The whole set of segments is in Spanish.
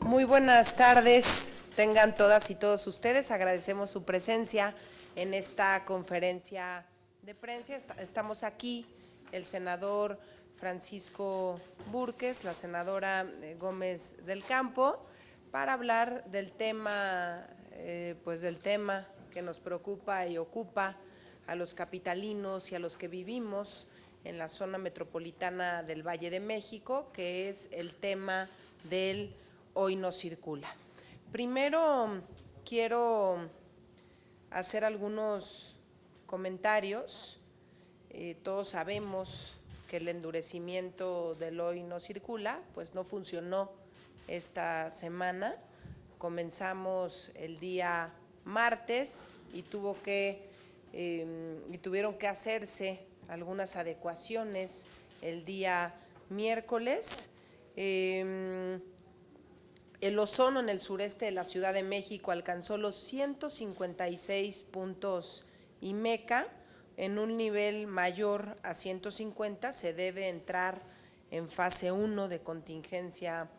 Muy buenas tardes, tengan todas y todos ustedes. Agradecemos su presencia en esta conferencia de prensa. Estamos aquí el senador Francisco Búrquez, la senadora Gómez del Campo, para hablar del tema, del tema que nos preocupa y ocupa a los capitalinos y a los que vivimos en la zona metropolitana del Valle de México, que es el tema del Hoy No Circula. Primero quiero hacer algunos comentarios. Todos sabemos que el endurecimiento del Hoy No Circula pues no funcionó esta semana. Comenzamos el día martes y tuvieron que hacerse algunas adecuaciones el día miércoles. El ozono en el sureste de la Ciudad de México alcanzó los 156 puntos IMECA, en un nivel mayor a 150 se debe entrar en fase 1 de contingencia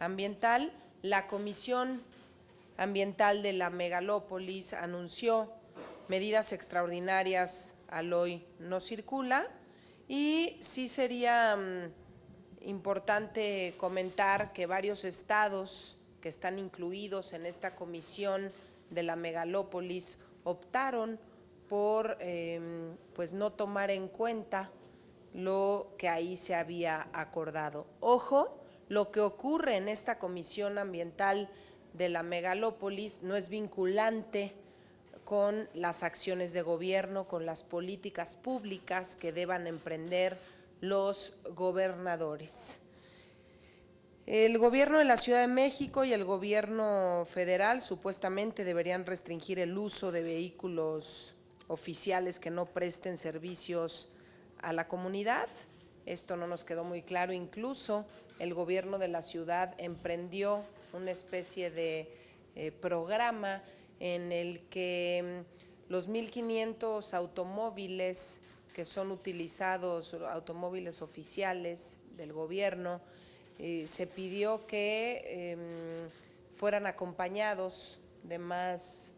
ambiental. La Comisión Ambiental de la Megalópolis anunció medidas extraordinarias al Hoy No Circula, y sí sería importante comentar que varios estados que están incluidos en esta comisión de la megalópolis optaron por no tomar en cuenta lo que ahí se había acordado. Ojo, lo que ocurre en esta comisión ambiental de la megalópolis no es vinculante con las acciones de gobierno, con las políticas públicas que deban emprender los gobernadores. El gobierno de la Ciudad de México y el gobierno federal supuestamente deberían restringir el uso de vehículos oficiales que no presten servicios a la comunidad. Esto no nos quedó muy claro. Incluso el gobierno de la ciudad emprendió una especie de programa en el que los 1,500 automóviles que son utilizados, automóviles oficiales del gobierno, se pidió que fueran acompañados de más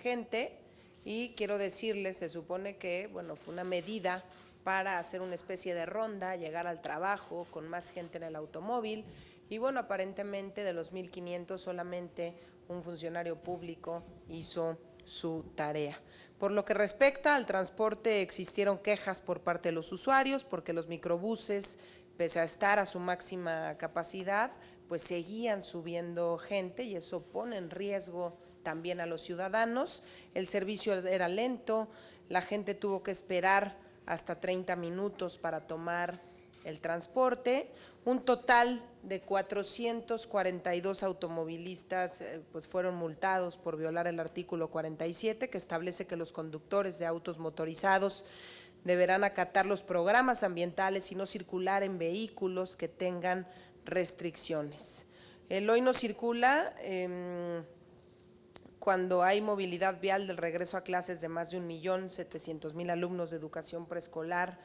gente, y quiero decirles, se supone que fue una medida para hacer una especie de ronda, llegar al trabajo con más gente en el automóvil, y aparentemente de los 1,500 solamente un funcionario público hizo su tarea. Por lo que respecta al transporte, existieron quejas por parte de los usuarios porque los microbuses, pese a estar a su máxima capacidad, pues seguían subiendo gente, y eso pone en riesgo también a los ciudadanos. El servicio era lento, la gente tuvo que esperar hasta 30 minutos para tomar el transporte. Un total de 442 automovilistas fueron multados por violar el artículo 47, que establece que los conductores de autos motorizados deberán acatar los programas ambientales y no circular en vehículos que tengan restricciones. El Hoy No Circula cuando hay movilidad vial del regreso a clases de más de 1,700,000 alumnos de educación preescolar,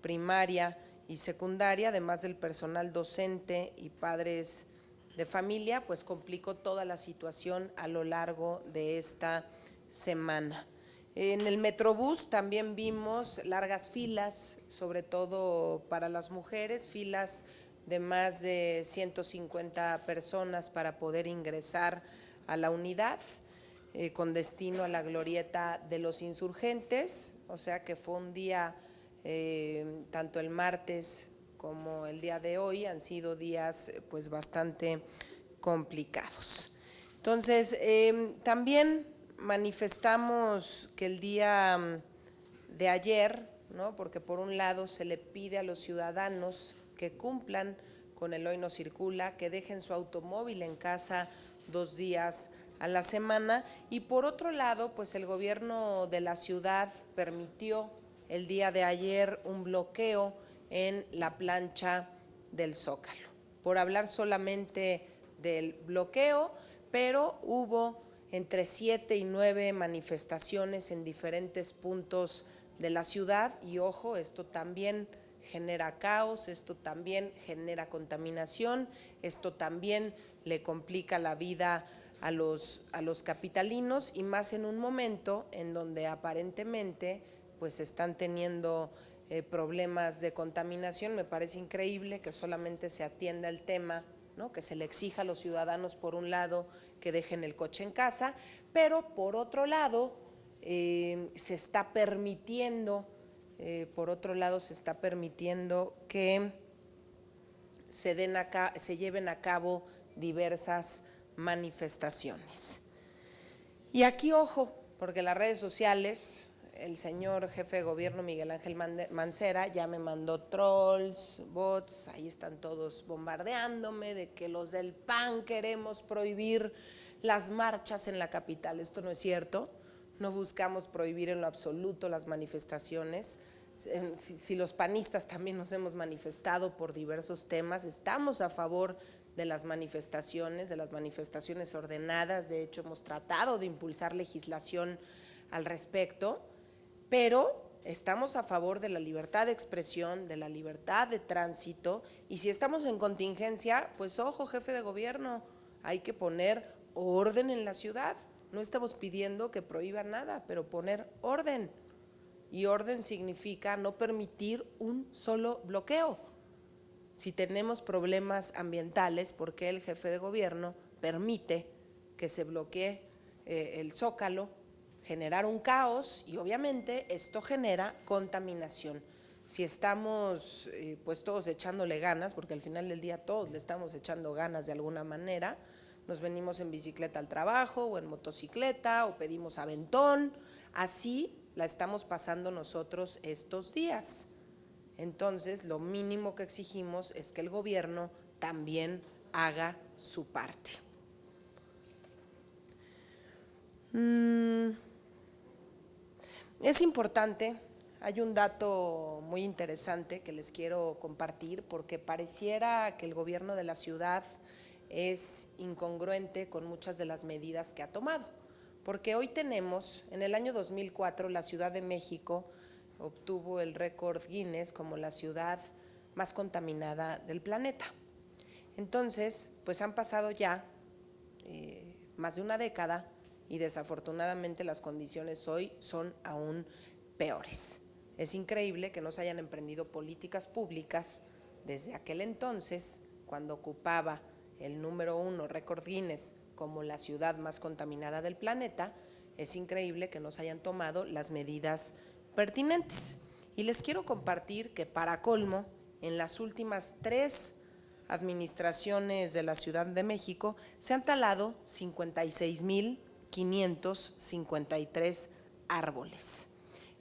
primaria y secundaria, además del personal docente y padres de familia, pues complicó toda la situación a lo largo de esta semana. En el Metrobús también vimos largas filas, sobre todo para las mujeres, filas de más de 150 personas para poder ingresar a la unidad con destino a la glorieta de los Insurgentes, o sea que fue un día, tanto el martes como el día de hoy han sido días bastante complicados. Entonces, también manifestamos que el día de ayer, porque por un lado se le pide a los ciudadanos que cumplan con el Hoy No Circula, que dejen su automóvil en casa 2 días a la semana, y por otro lado, pues el gobierno de la ciudad permitió el día de ayer un bloqueo en la plancha del Zócalo. Por hablar solamente del bloqueo, pero hubo entre 7 y 9 manifestaciones en diferentes puntos de la ciudad, y ojo, esto también genera caos, esto también genera contaminación, esto también le complica la vida a los capitalinos, y más en un momento en donde aparentemente pues están teniendo problemas de contaminación. Me parece increíble que solamente se atienda el tema, ¿no?, que se le exija a los ciudadanos, por un lado, que dejen el coche en casa, pero por otro lado se está permitiendo que se lleven a cabo diversas manifestaciones. Y aquí, ojo, porque las redes sociales, el señor jefe de gobierno Miguel Ángel Mancera ya me mandó trolls, bots, ahí están todos bombardeándome de que los del PAN queremos prohibir las marchas en la capital. Esto no es cierto, no buscamos prohibir en lo absoluto las manifestaciones. Si los panistas también nos hemos manifestado por diversos temas, estamos a favor de las manifestaciones ordenadas. De hecho, hemos tratado de impulsar legislación al respecto, pero estamos a favor de la libertad de expresión, de la libertad de tránsito, y si estamos en contingencia, pues ojo, jefe de gobierno, hay que poner orden en la ciudad. No estamos pidiendo que prohíban nada, pero poner orden. Y orden significa no permitir un solo bloqueo. Si tenemos problemas ambientales, ¿por qué el jefe de gobierno permite que se bloquee el Zócalo, generar un caos? Y obviamente esto genera contaminación. Si estamos pues todos echándole ganas, porque al final del día todos le estamos echando ganas de alguna manera, nos venimos en bicicleta al trabajo o en motocicleta o pedimos aventón, así la estamos pasando nosotros estos días. Entonces, lo mínimo que exigimos es que el gobierno también haga su parte. Es importante, hay un dato muy interesante que les quiero compartir, porque pareciera que el gobierno de la ciudad es incongruente con muchas de las medidas que ha tomado. Porque hoy tenemos, en el año 2004, la Ciudad de México obtuvo el récord Guinness como la ciudad más contaminada del planeta. Entonces, pues han pasado ya más de una década y desafortunadamente las condiciones hoy son aún peores. Es increíble que no se hayan emprendido políticas públicas desde aquel entonces, cuando ocupaba el número 1 récord Guinness como la ciudad más contaminada del planeta. Es increíble que no se hayan tomado las medidas pertinentes. Y les quiero compartir que, para colmo, en las últimas 3 administraciones de la Ciudad de México se han talado 56,553 árboles.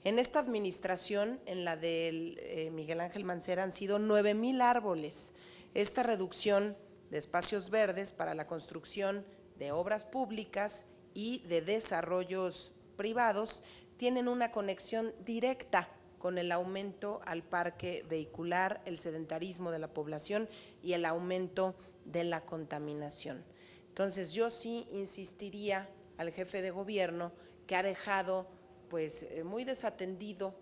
En esta administración, en la de Miguel Ángel Mancera, han sido 9,000 árboles. Esta reducción de espacios verdes para la construcción de obras públicas y de desarrollos privados tienen una conexión directa con el aumento al parque vehicular, el sedentarismo de la población y el aumento de la contaminación. Entonces, yo sí insistiría al jefe de gobierno, que ha dejado pues muy desatendidos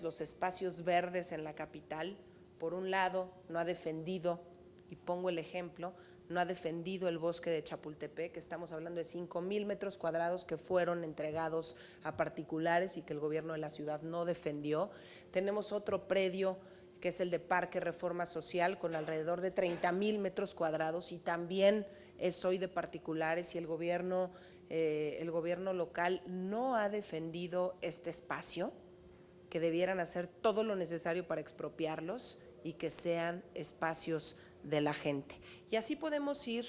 los espacios verdes en la capital. Por un lado, no ha defendido, y pongo el ejemplo, no ha defendido el bosque de Chapultepec, que estamos hablando de 5,000 metros cuadrados que fueron entregados a particulares y que el gobierno de la ciudad no defendió. Tenemos otro predio que es el de Parque Reforma Social, con alrededor de 30,000 metros cuadrados, y también es hoy de particulares, y el gobierno local no ha defendido este espacio, que debieran hacer todo lo necesario para expropiarlos y que sean espacios de la gente. Y así podemos ir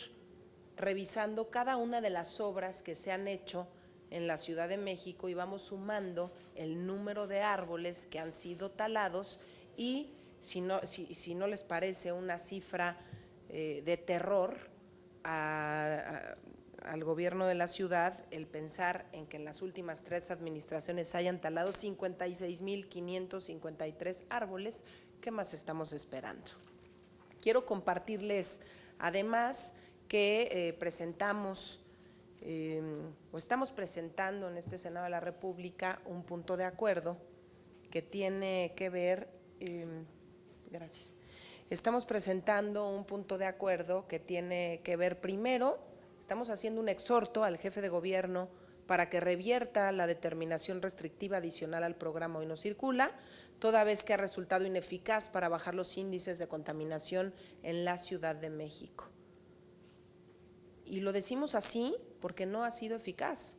revisando cada una de las obras que se han hecho en la Ciudad de México y vamos sumando el número de árboles que han sido talados. Y si no les parece una cifra de terror al gobierno de la ciudad el pensar en que en las últimas 3 administraciones hayan talado 56,553 árboles, ¿qué más estamos esperando? Quiero compartirles además que estamos presentando en este Senado de la República un punto de acuerdo que tiene que ver, estamos presentando un punto de acuerdo que tiene que ver primero, estamos haciendo un exhorto al jefe de gobierno para que revierta la determinación restrictiva adicional al programa Hoy No Circula, toda vez que ha resultado ineficaz para bajar los índices de contaminación en la Ciudad de México. Y lo decimos así porque no ha sido eficaz,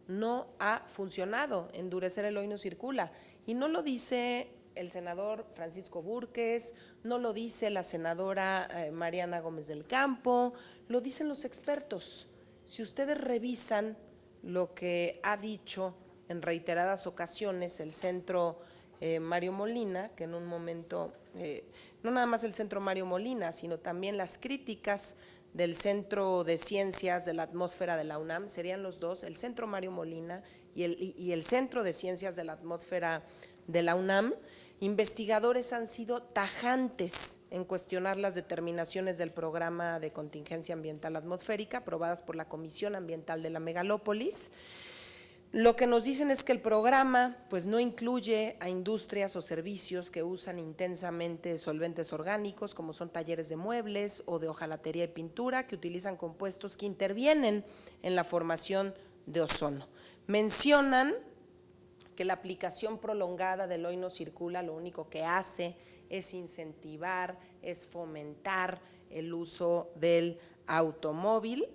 no ha funcionado endurecer el Hoy No Circula. Y no lo dice el senador Francisco Búrquez, no lo dice la senadora Mariana Gómez del Campo, lo dicen los expertos. Si ustedes revisan lo que ha dicho en reiteradas ocasiones el Centro Mario Molina, que en un momento, no nada más el Centro Mario Molina, sino también las críticas del Centro de Ciencias de la Atmósfera de la UNAM, serían los dos, el Centro Mario Molina y el Centro de Ciencias de la Atmósfera de la UNAM, investigadores han sido tajantes en cuestionar las determinaciones del programa de contingencia ambiental atmosférica aprobadas por la Comisión Ambiental de la Megalópolis. Lo que nos dicen es que el programa pues no incluye a industrias o servicios que usan intensamente solventes orgánicos, como son talleres de muebles o de hojalatería y pintura, que utilizan compuestos que intervienen en la formación de ozono. Mencionan que la aplicación prolongada del Hoy No Circula lo único que hace es incentivar, es fomentar el uso del automóvil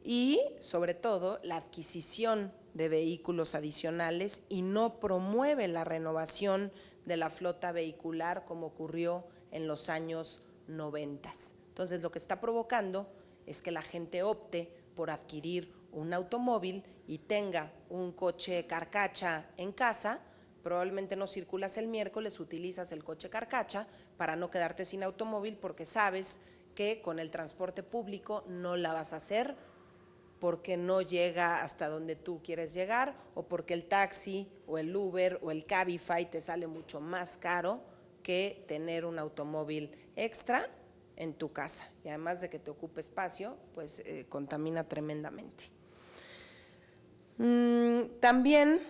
y sobre todo la adquisición de vehículos adicionales y no promueve la renovación de la flota vehicular como ocurrió en los años 90. Entonces lo que está provocando es que la gente opte por adquirir un automóvil y tenga un coche carcacha en casa. Probablemente no circulas el miércoles, utilizas el coche carcacha para no quedarte sin automóvil porque sabes que con el transporte público no la vas a hacer porque no llega hasta donde tú quieres llegar o porque el taxi o el Uber o el Cabify te sale mucho más caro que tener un automóvil extra en tu casa. Y además de que te ocupe espacio, pues contamina tremendamente. También,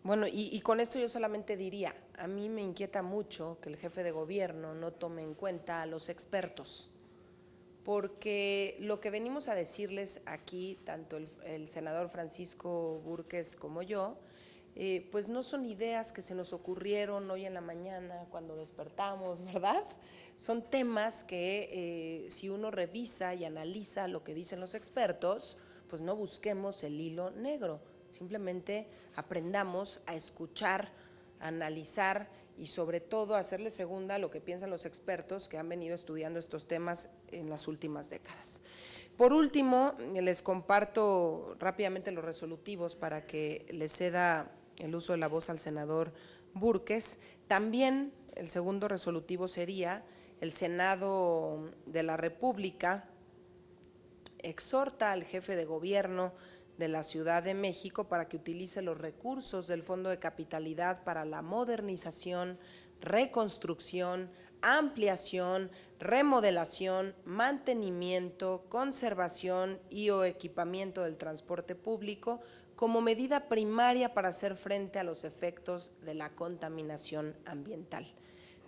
bueno, y con esto yo solamente diría, a mí me inquieta mucho que el jefe de gobierno no tome en cuenta a los expertos, porque lo que venimos a decirles aquí, tanto el senador Francisco Búrquez como yo, pues no son ideas que se nos ocurrieron hoy en la mañana cuando despertamos, ¿verdad? Son temas que si uno revisa y analiza lo que dicen los expertos, pues no busquemos el hilo negro, simplemente aprendamos a escuchar, a analizar y sobre todo a hacerle segunda a lo que piensan los expertos que han venido estudiando estos temas en las últimas décadas. Por último, les comparto rápidamente los resolutivos para que le ceda el uso de la voz al senador Búrquez. También el segundo resolutivo sería: el Senado de la República exhorta al jefe de gobierno de la Ciudad de México para que utilice los recursos del Fondo de Capitalidad para la modernización, reconstrucción, ampliación, remodelación, mantenimiento, conservación y o equipamiento del transporte público como medida primaria para hacer frente a los efectos de la contaminación ambiental.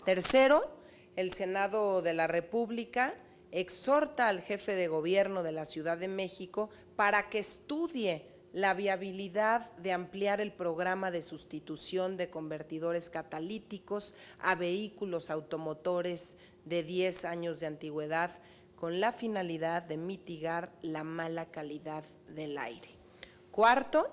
Tercero, el Senado de la República exhorta al jefe de gobierno de la Ciudad de México para que estudie la viabilidad de ampliar el programa de sustitución de convertidores catalíticos a vehículos automotores de 10 años de antigüedad con la finalidad de mitigar la mala calidad del aire. Cuarto,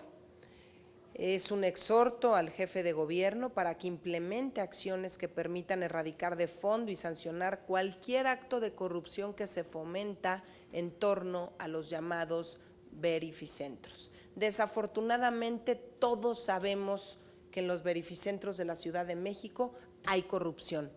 es un exhorto al jefe de gobierno para que implemente acciones que permitan erradicar de fondo y sancionar cualquier acto de corrupción que se fomenta en torno a los llamados verificentros. Desafortunadamente, todos sabemos que en los verificentros de la Ciudad de México hay corrupción.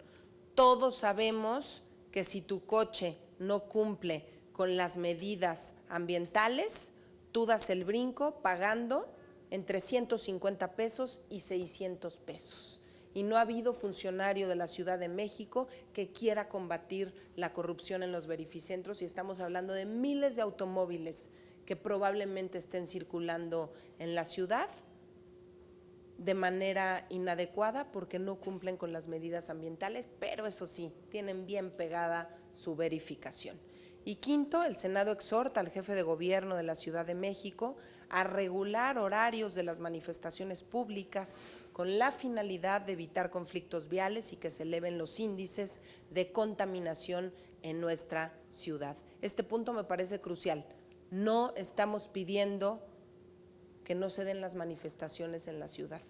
Todos sabemos que si tu coche no cumple con las medidas ambientales, tú das el brinco pagando entre 150 pesos y 600 pesos. Y no ha habido funcionario de la Ciudad de México que quiera combatir la corrupción en los verificentros y estamos hablando de miles de automóviles que probablemente estén circulando en la ciudad de manera inadecuada porque no cumplen con las medidas ambientales, pero eso sí, tienen bien pegada su verificación. Y quinto, el Senado exhorta al jefe de gobierno de la Ciudad de México a regular horarios de las manifestaciones públicas con la finalidad de evitar conflictos viales y que se eleven los índices de contaminación en nuestra ciudad. Este punto me parece crucial. No estamos pidiendo que no se den las manifestaciones en la ciudad.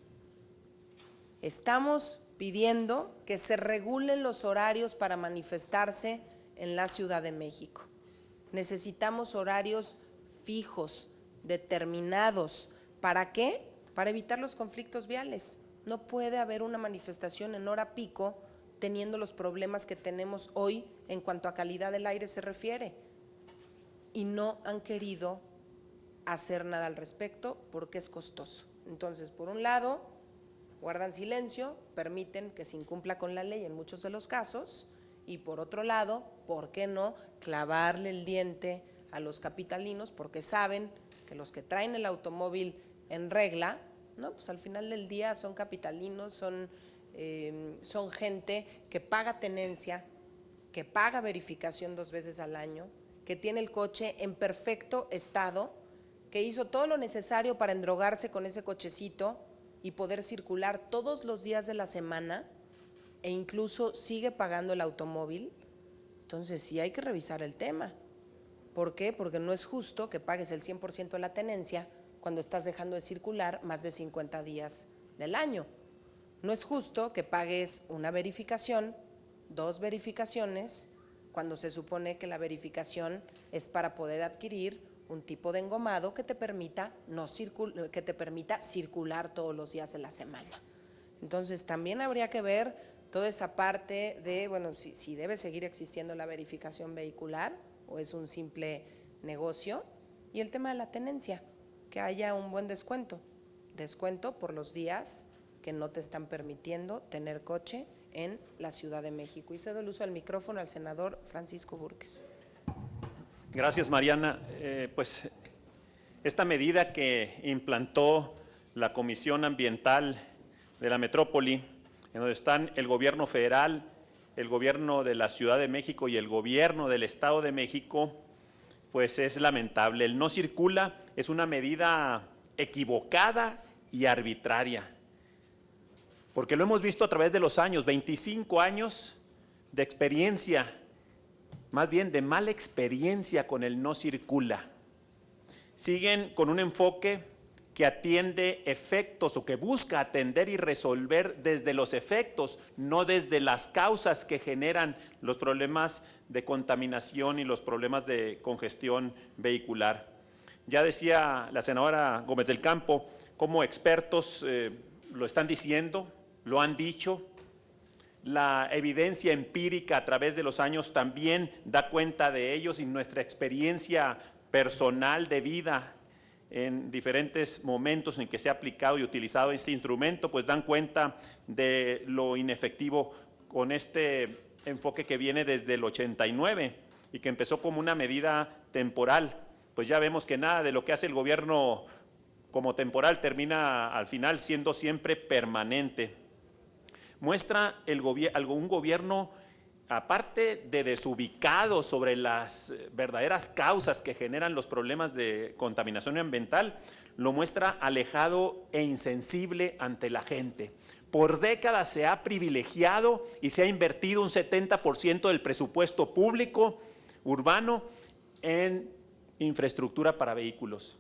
Estamos pidiendo que se regulen los horarios para manifestarse en la Ciudad de México. Necesitamos horarios fijos, determinados. ¿Para qué? Para evitar los conflictos viales. No puede haber una manifestación en hora pico teniendo los problemas que tenemos hoy en cuanto a calidad del aire se refiere. Y no han querido hacer nada al respecto porque es costoso. Entonces, por un lado, guardan silencio, permiten que se incumpla con la ley en muchos de los casos, y por otro lado, ¿por qué no clavarle el diente a los capitalinos? Porque saben que los que traen el automóvil en regla, ¿no? Pues al final del día son capitalinos, son gente que paga tenencia, que paga verificación 2 veces al año, que tiene el coche en perfecto estado, que hizo todo lo necesario para endrogarse con ese cochecito y poder circular todos los días de la semana e incluso sigue pagando el automóvil. Entonces sí hay que revisar el tema. ¿Por qué? Porque no es justo que pagues el 100% de la tenencia cuando estás dejando de circular más de 50 días del año. No es justo que pagues una verificación, 2 verificaciones, cuando se supone que la verificación es para poder adquirir un tipo de engomado que te permita circular todos los días de la semana. Entonces también habría que ver toda esa parte de, bueno, si debe seguir existiendo la verificación vehicular o es un simple negocio, y el tema de la tenencia, que haya un buen descuento por los días que no te están permitiendo tener coche en la Ciudad de México. Y cedo el uso del micrófono al senador Francisco Búrquez. Gracias, Mariana. Pues esta medida que implantó la Comisión Ambiental de la Metrópoli, en donde están el gobierno federal, el gobierno de la Ciudad de México y el gobierno del Estado de México, pues es lamentable. El no circula es una medida equivocada y arbitraria, porque lo hemos visto a través de los años, 25 años de experiencia, más bien de mala experiencia con el no circula. Siguen con un enfoque que atiende efectos o que busca atender y resolver desde los efectos, no desde las causas que generan los problemas de contaminación y los problemas de congestión vehicular. Ya decía la senadora Gómez del Campo, como expertos lo están diciendo, lo han dicho. La evidencia empírica a través de los años también da cuenta de ellos, y nuestra experiencia personal de vida en diferentes momentos en que se ha aplicado y utilizado este instrumento, pues dan cuenta de lo inefectivo con este enfoque que viene desde el 89 y que empezó como una medida temporal. Pues ya vemos que nada de lo que hace el gobierno como temporal termina al final siendo siempre permanente. Muestra un gobierno, aparte de desubicado sobre las verdaderas causas que generan los problemas de contaminación ambiental, lo muestra alejado e insensible ante la gente. Por décadas se ha privilegiado y se ha invertido un 70% del presupuesto público urbano en infraestructura para vehículos.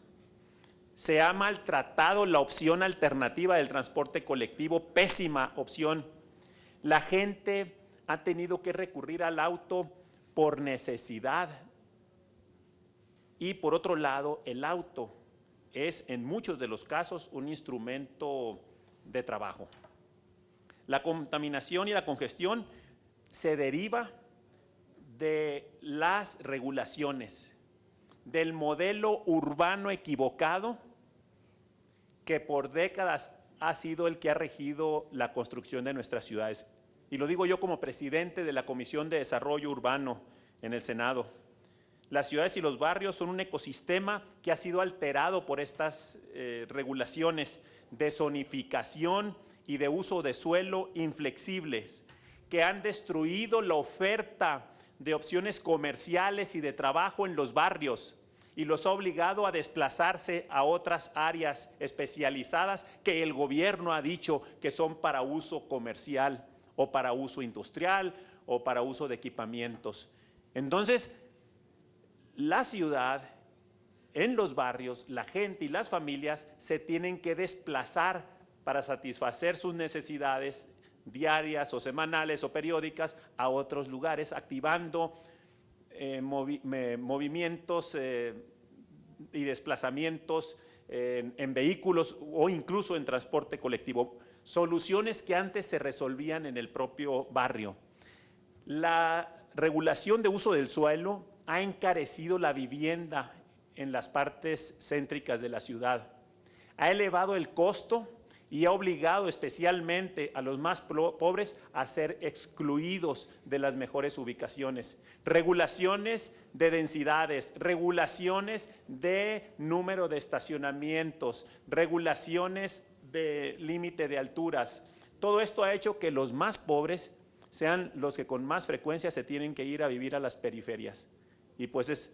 Se ha maltratado la opción alternativa del transporte colectivo, pésima opción. La gente ha tenido que recurrir al auto por necesidad. Y por otro lado, el auto es en muchos de los casos un instrumento de trabajo. La contaminación y la congestión se deriva de las regulaciones, del modelo urbano equivocado que por décadas ha sido el que ha regido la construcción de nuestras ciudades. Y lo digo yo como presidente de la Comisión de Desarrollo Urbano en el Senado. Las ciudades y los barrios son un ecosistema que ha sido alterado por estas regulaciones de zonificación y de uso de suelo inflexibles, que han destruido la oferta de opciones comerciales y de trabajo en los barrios y los ha obligado a desplazarse a otras áreas especializadas que el gobierno ha dicho que son para uso comercial o para uso industrial o para uso de equipamientos. Entonces, la ciudad, en los barrios, la gente y las familias se tienen que desplazar para satisfacer sus necesidades diarias o semanales o periódicas a otros lugares, activando movimientos y desplazamientos en vehículos o incluso en transporte colectivo. Soluciones que antes se resolvían en el propio barrio. La regulación de uso del suelo ha encarecido la vivienda en las partes céntricas de la ciudad. Ha elevado el costo y ha obligado especialmente a los más pobres a ser excluidos de las mejores ubicaciones. Regulaciones de densidades, regulaciones de número de estacionamientos, regulaciones de límite de alturas. Todo esto ha hecho que los más pobres sean los que con más frecuencia se tienen que ir a vivir a las periferias. Y pues es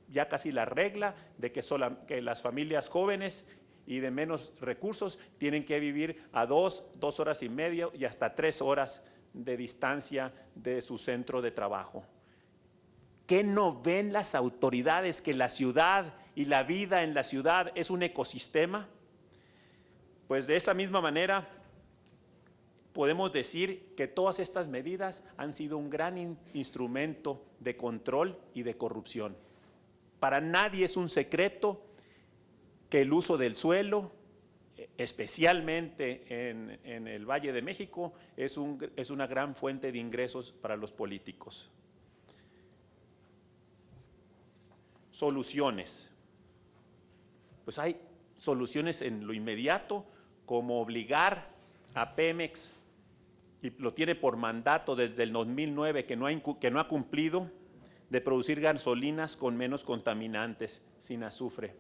ya casi la regla de que las familias jóvenes y de menos recursos tienen que vivir a 2 horas y media y hasta 3 horas de distancia de su centro de trabajo. ¿Qué no ven las autoridades que la ciudad y la vida en la ciudad es un ecosistema? Pues de esa misma manera podemos decir que todas estas medidas han sido un gran instrumento de control y de corrupción. Para nadie es un secreto que el uso del suelo, especialmente en el Valle de México, es una gran fuente de ingresos para los políticos. Soluciones. Pues hay soluciones en lo inmediato, como obligar a Pemex, y lo tiene por mandato desde el 2009 que no ha cumplido, de producir gasolinas con menos contaminantes, sin azufre.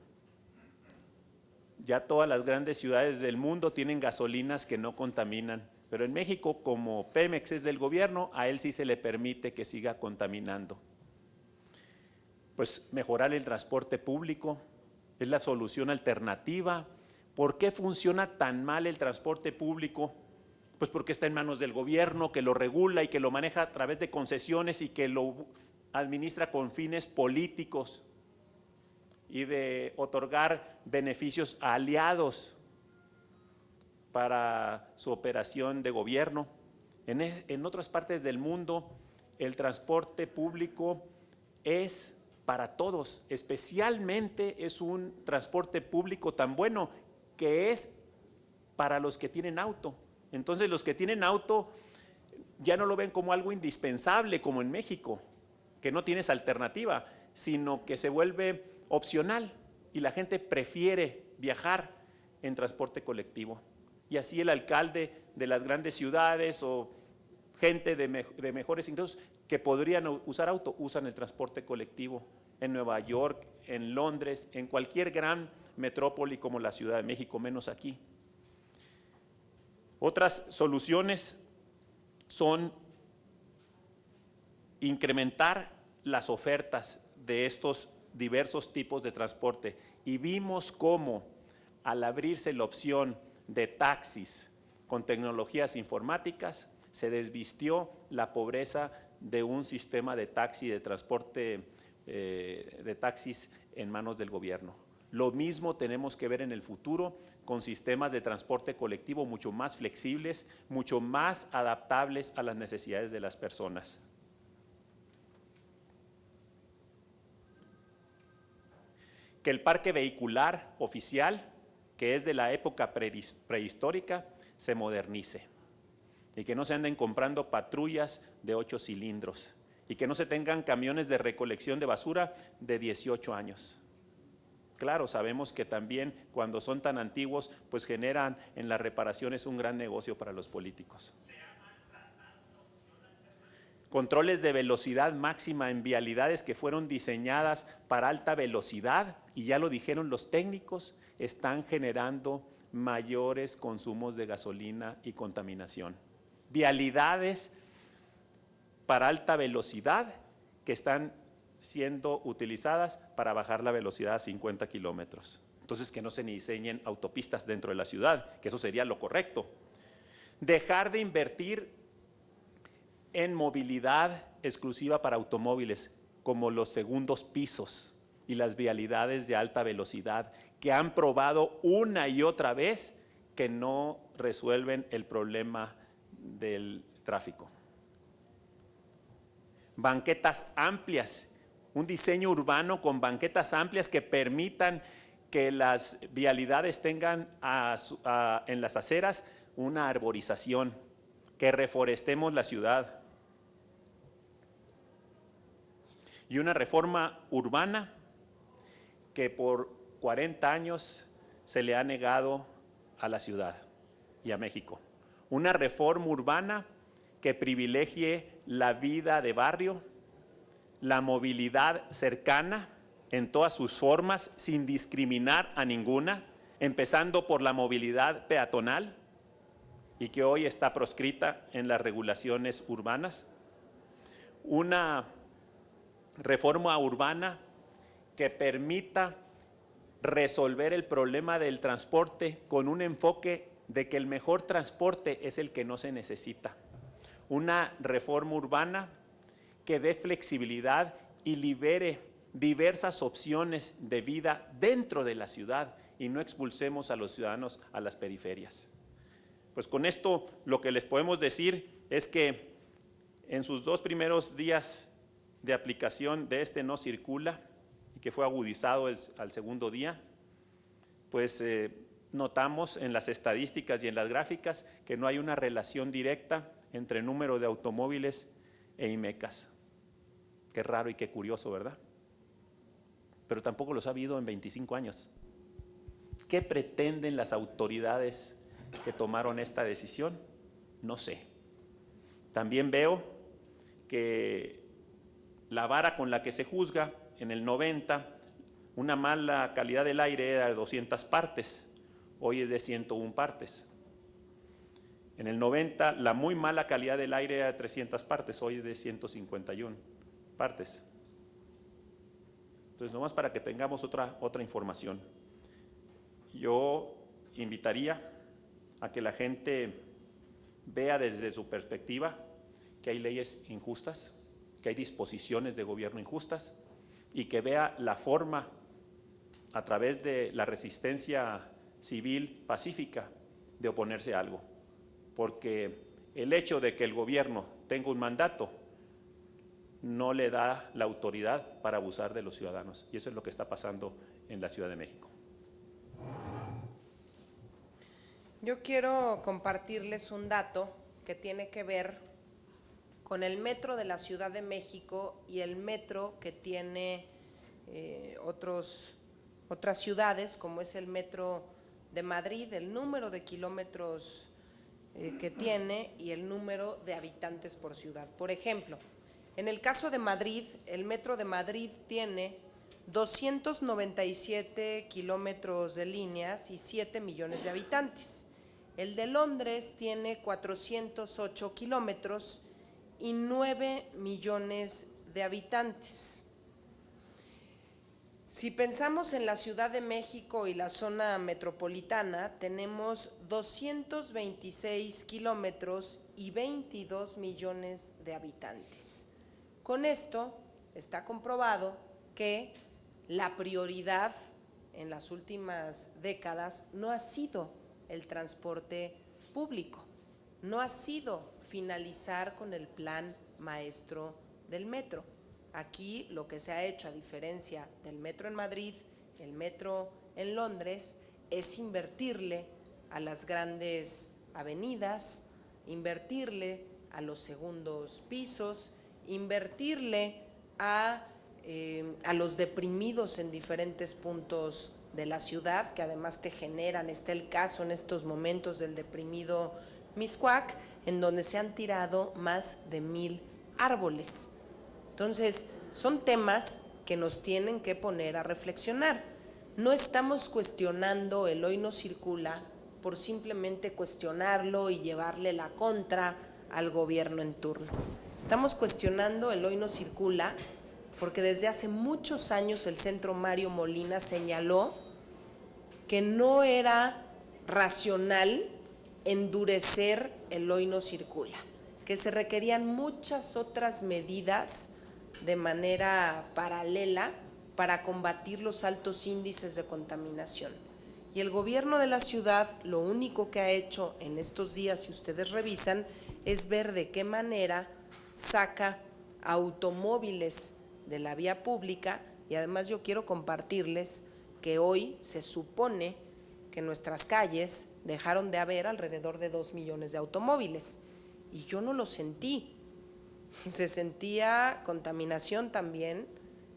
Ya todas las grandes ciudades del mundo tienen gasolinas que no contaminan, pero en México, como Pemex es del gobierno, a él sí se le permite que siga contaminando. Pues mejorar el transporte público es la solución alternativa. ¿Por qué funciona tan mal el transporte público? Pues porque está en manos del gobierno, que lo regula y que lo maneja a través de concesiones y que lo administra con fines políticos y de otorgar beneficios a aliados para su operación de gobierno. En otras partes del mundo, el transporte público es para todos, especialmente es un transporte público tan bueno que es para los que tienen auto. Entonces los que tienen auto ya no lo ven como algo indispensable como en México, que no tienes alternativa, sino que se vuelve opcional y la gente prefiere viajar en transporte colectivo. Y así el alcalde de las grandes ciudades o gente de mejores ingresos que podrían usar auto, usan el transporte colectivo en Nueva York, en Londres, en cualquier gran metrópoli como la Ciudad de México, menos aquí. Otras soluciones son incrementar las ofertas de estos diversos tipos de transporte. Y vimos cómo al abrirse la opción de taxis con tecnologías informáticas, se desvistió la pobreza de un sistema de taxi, de transporte de taxis en manos del gobierno. Lo mismo tenemos que ver en el futuro con sistemas de transporte colectivo mucho más flexibles, mucho más adaptables a las necesidades de las personas. Que el parque vehicular oficial, que es de la época prehistórica, se modernice y que no se anden comprando patrullas de 8 cilindros y que no se tengan camiones de recolección de basura de 18 años. Claro, sabemos que también cuando son tan antiguos, pues generan en las reparaciones un gran negocio para los políticos. controles de velocidad máxima en vialidades que fueron diseñadas para alta velocidad, y ya lo dijeron los técnicos, están generando mayores consumos de gasolina y contaminación. Vialidades para alta velocidad que están siendo utilizadas para bajar la velocidad a 50 kilómetros. Entonces, que no se diseñen autopistas dentro de la ciudad, que eso sería lo correcto. Dejar de invertir en movilidad exclusiva para automóviles, como los segundos pisos y las vialidades de alta velocidad, que han probado una y otra vez que no resuelven el problema del tráfico. Banquetas amplias, un diseño urbano con banquetas amplias que permitan que las vialidades tengan en las aceras una arborización, que reforestemos la ciudad. Y una reforma urbana que por 40 años se le ha negado a la ciudad y a México. Una reforma urbana que privilegie la vida de barrio, la movilidad cercana en todas sus formas, sin discriminar a ninguna, empezando por la movilidad peatonal, y que hoy está proscrita en las regulaciones urbanas. Una reforma urbana que permita resolver el problema del transporte con un enfoque de que el mejor transporte es el que no se necesita. Una reforma urbana que dé flexibilidad y libere diversas opciones de vida dentro de la ciudad y no expulsemos a los ciudadanos a las periferias. Pues con esto lo que les podemos decir es que en sus 2 primeros días de aplicación de este no circula, y que fue agudizado al segundo día, pues notamos en las estadísticas y en las gráficas que no hay una relación directa entre el número de automóviles e IMECAS. Qué raro y qué curioso, ¿verdad? Pero tampoco los ha habido en 25 años. ¿Qué pretenden las autoridades que tomaron esta decisión? No sé. También veo que la vara con la que se juzga en el 90, una mala calidad del aire era de 200 partes, hoy es de 101 partes. En el 90, la muy mala calidad del aire era de 300 partes, hoy es de 151 partes. Entonces, nomás para que tengamos otra información. Yo invitaría a que la gente vea desde su perspectiva que hay leyes injustas, que hay disposiciones de gobierno injustas, y que vea la forma a través de la resistencia civil pacífica de oponerse a algo. Porque el hecho de que el gobierno tenga un mandato no le da la autoridad para abusar de los ciudadanos. Y eso es lo que está pasando en la Ciudad de México. Yo quiero compartirles un dato que tiene que ver con el metro de la Ciudad de México y el metro que tiene otras ciudades, como es el metro de Madrid, el número de kilómetros que tiene y el número de habitantes por ciudad. Por ejemplo, en el caso de Madrid, el metro de Madrid tiene 297 kilómetros de líneas y 7 millones de habitantes. El de Londres tiene 408 kilómetros y 9 millones de habitantes. Si pensamos en la Ciudad de México y la zona metropolitana, tenemos 226 kilómetros y 22 millones de habitantes. Con esto está comprobado que la prioridad en las últimas décadas no ha sido el transporte público, no ha sido finalizar con el plan maestro del metro. Aquí lo que se ha hecho, a diferencia del metro en Madrid, el metro en Londres, es invertirle a las grandes avenidas, invertirle a los segundos pisos, invertirle a los deprimidos en diferentes puntos de la ciudad, que además te generan, está el caso en estos momentos del deprimido Mixcoac, en donde se han tirado más de 1000 árboles. Entonces, son temas que nos tienen que poner a reflexionar. No estamos cuestionando el hoy no circula por simplemente cuestionarlo y llevarle la contra al gobierno en turno. Estamos cuestionando el hoy no circula porque desde hace muchos años el Centro Mario Molina señaló que no era racional endurecer el hoy no circula, que se requerían muchas otras medidas de manera paralela para combatir los altos índices de contaminación. Y el gobierno de la ciudad lo único que ha hecho en estos días, si ustedes revisan, es ver de qué manera saca automóviles de la vía pública. Y además yo quiero compartirles que hoy se supone que en nuestras calles dejaron de haber alrededor de 2 millones de automóviles. Y yo no lo sentí. Se sentía contaminación también,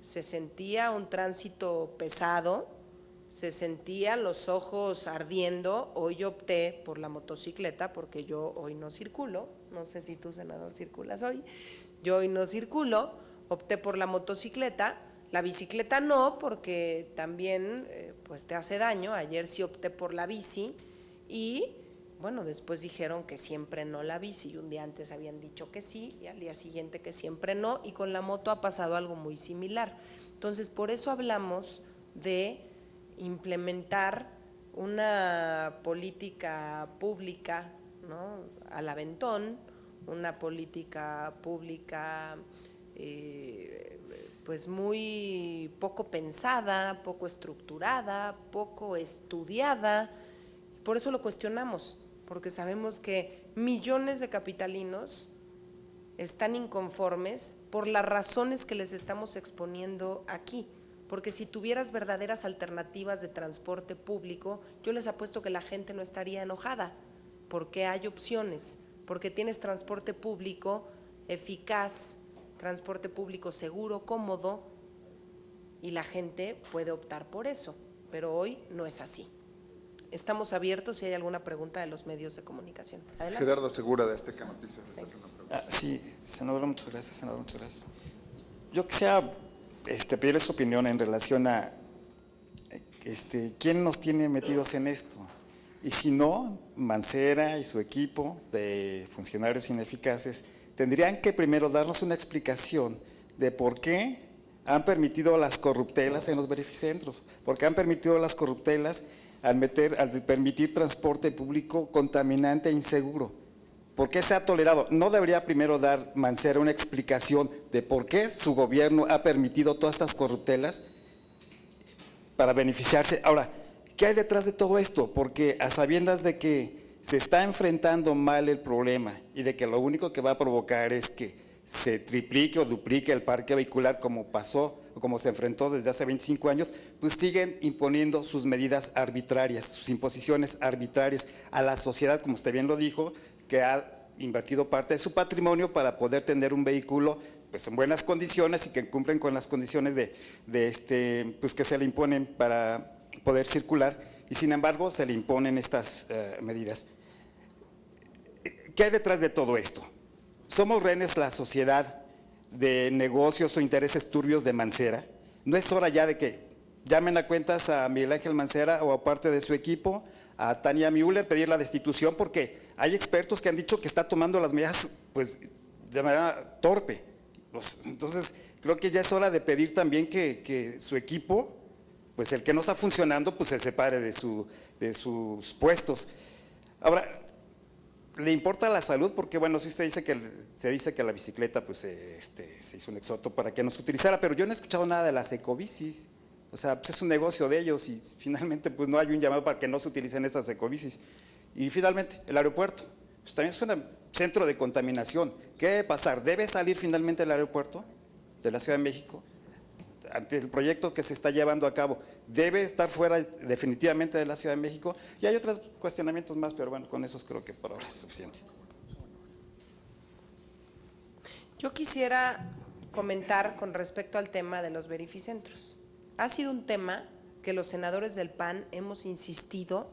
se sentía un tránsito pesado, se sentían los ojos ardiendo. Hoy yo opté por la motocicleta porque yo hoy no circulo, no sé si tú, senador, circulas hoy, yo hoy no circulo, opté por la motocicleta, la bicicleta no, porque también pues te hace daño. Ayer sí opté por la bici y bueno, después dijeron que siempre no la bici, y un día antes habían dicho que sí, y al día siguiente que siempre no, y con la moto ha pasado algo muy similar. Entonces, por eso hablamos de implementar una política pública, ¿no?, al aventón, una política pública pues muy poco pensada, poco estructurada, poco estudiada. Por eso lo cuestionamos, porque sabemos que millones de capitalinos están inconformes por las razones que les estamos exponiendo aquí. Porque si tuvieras verdaderas alternativas de transporte público, yo les apuesto que la gente no estaría enojada, porque hay opciones, porque tienes transporte público eficaz, transporte público seguro, cómodo, y la gente puede optar por eso, pero hoy no es así. Estamos abiertos si hay alguna pregunta de los medios de comunicación. Adelante. Gerardo Segura, de Azteca Noticias, les hace una pregunta. Sí, senadora, muchas gracias, senador, muchas gracias. Yo quisiera pedirle su opinión en relación a quién nos tiene metidos en esto. Y si no, Mancera y su equipo de funcionarios ineficaces tendrían que primero darnos una explicación de por qué han permitido las corruptelas en los verificentros, por qué han permitido las corruptelas al permitir transporte público contaminante e inseguro. ¿Por qué se ha tolerado? ¿No debería primero dar Mancera una explicación de por qué su gobierno ha permitido todas estas corruptelas para beneficiarse? Ahora, ¿qué hay detrás de todo esto? Porque a sabiendas de que se está enfrentando mal el problema y de que lo único que va a provocar es que se triplique o duplique el parque vehicular como pasó o como se enfrentó desde hace 25 años, pues siguen imponiendo sus medidas arbitrarias, sus imposiciones arbitrarias a la sociedad, como usted bien lo dijo, que ha invertido parte de su patrimonio para poder tener un vehículo pues en buenas condiciones y que cumplen con las condiciones pues que se le imponen para poder circular, y sin embargo se le imponen estas medidas. ¿Qué hay detrás de todo esto? ¿Somos rehenes la sociedad de negocios o intereses turbios de Mancera? ¿No es hora ya de que llamen a cuentas a Miguel Ángel Mancera o a parte de su equipo, a Tania Müller, pedir la destitución? Porque hay expertos que han dicho que está tomando las medidas pues de manera torpe. Entonces creo que ya es hora de pedir también que su equipo, pues el que no está funcionando, pues se separe de sus puestos. Ahora, ¿le importa la salud? Porque bueno, si usted dice que se dice que la bicicleta pues se hizo un exhorto para que no se utilizara, pero yo no he escuchado nada de las ecobicis. O sea, pues es un negocio de ellos y finalmente pues no hay un llamado para que no se utilicen estas ecobicis. Y finalmente, el aeropuerto, pues también es un centro de contaminación. ¿Qué debe pasar? ¿Debe salir finalmente el aeropuerto de la Ciudad de México? Ante el proyecto que se está llevando a cabo, ¿debe estar fuera definitivamente de la Ciudad de México? Y hay otros cuestionamientos más, pero bueno, con esos creo que por ahora es suficiente. Yo quisiera comentar con respecto al tema de los verificentros. Ha sido un tema que los senadores del PAN hemos insistido